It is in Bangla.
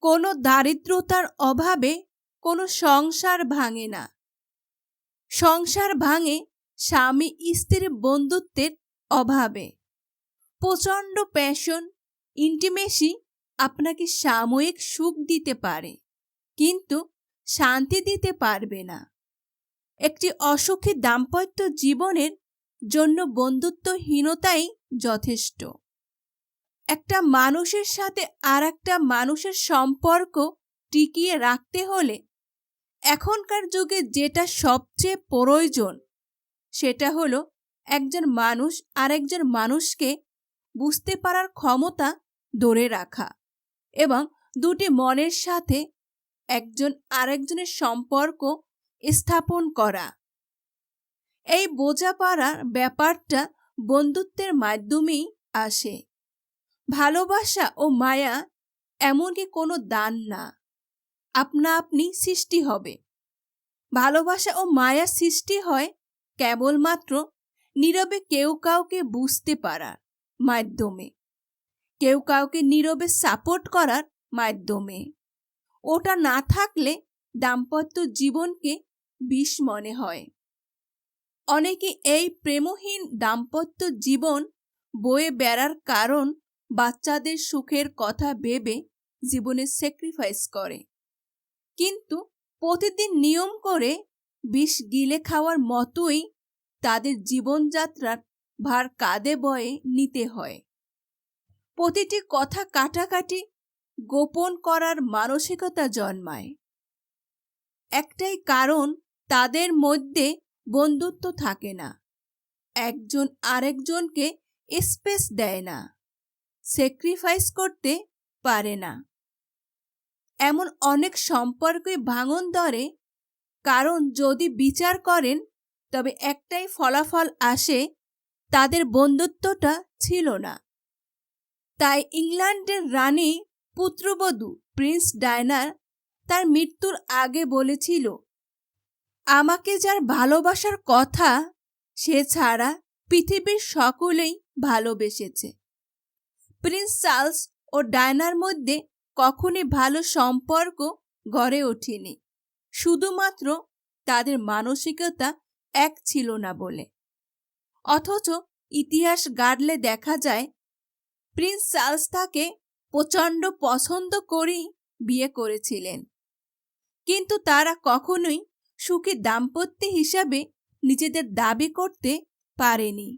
কোনো দারিদ্রতার অভাবে কোনো সংসার ভাঙে না। সংসার ভাঙে স্বামী স্ত্রীর বন্ধুত্বের অভাবে। প্রচণ্ড প্যাশন, ইন্টিমেসি আপনাকে সাময়িক সুখ দিতে পারে, কিন্তু শান্তি দিতে পারবে না। একটি অসুখী দাম্পত্য জীবনের জন্য বন্ধুত্বহীনতাই যথেষ্ট। একটা মানুষের সাথে আর একটা মানুষের সম্পর্ক টিকিয়ে রাখতে হলে এখনকার যুগে যেটা সবচেয়ে প্রয়োজন সেটা হলো একজন মানুষ আরেকজন মানুষকে বুঝতে পারার ক্ষমতা ধরে রাখা এবং দুটি মনের সাথে একজন আরেকজনের সম্পর্ক স্থাপন করা। এই বোঝাপড়ার ব্যাপারটা বন্ধুত্বের মাধ্যমেই আসে। ভালোবাসা ও মায়া এমনকি কোনো দান না, আপনা আপনি সৃষ্টি হবে। ভালোবাসা ও মায়া সৃষ্টি হয় কেবলমাত্র নীরবে কেউ কাউকে বুঝতে পারার মাধ্যমে, কেউ কাউকে নীরবে সাপোর্ট করার মাধ্যমে। ওটা না থাকলে দাম্পত্য জীবনকে বিষ মনে হয়। অনেকে এই প্রেমহীন দাম্পত্য জীবন বয়ে বেড়ার কারণ বাচ্চাদের সুখের কথা ভেবে জীবনে স্যাক্রিফাইস করে, কিন্তু প্রতিদিন নিয়ম করে বিষ গিলে খাওয়ার মতোই তাদের জীবনযাত্রার ভার কাঁধে বয়ে নিতে হয়। প্রতিটি কথা কাটাকাটি গোপন করার মানসিকতা জন্মায়। একটাই কারণ, তাদের মধ্যে বন্ধুত্ব থাকে না, একজন আরেকজনকে স্পেস দেয় না, স্যাক্রিফাইস করতে পারে না। এমন অনেক সম্পর্কই ভাঙন ধরে, কারণ যদি বিচার করেন তবে একটাই ফলাফল আসে, তাদের বন্ধুত্বটা ছিল না। তাই ইংল্যান্ডের রানী পুত্রবধূ প্রিন্স ডায়ানা তার মৃত্যুর আগে বলেছিল, আমাকে যার ভালোবাসার কথা সে ছাড়া পৃথিবীর সকলেই ভালোবেসেছে। প্রিন্স চার্লস ও ডায়ানার মধ্যে কখনই ভালো সম্পর্ক গড়ে ওঠেনি, শুধুমাত্র তাদের মানসিকতা এক ছিল না বলে। অথচ ইতিহাস ঘাটলে দেখা যায় প্রিন্স চার্লস তাকে প্রচণ্ড পছন্দ করেই বিয়ে করেছিলেন, কিন্তু তারা কখনোই সুখী দাম্পত্য হিসাবে নিজেদের দাবি করতে পারেনি।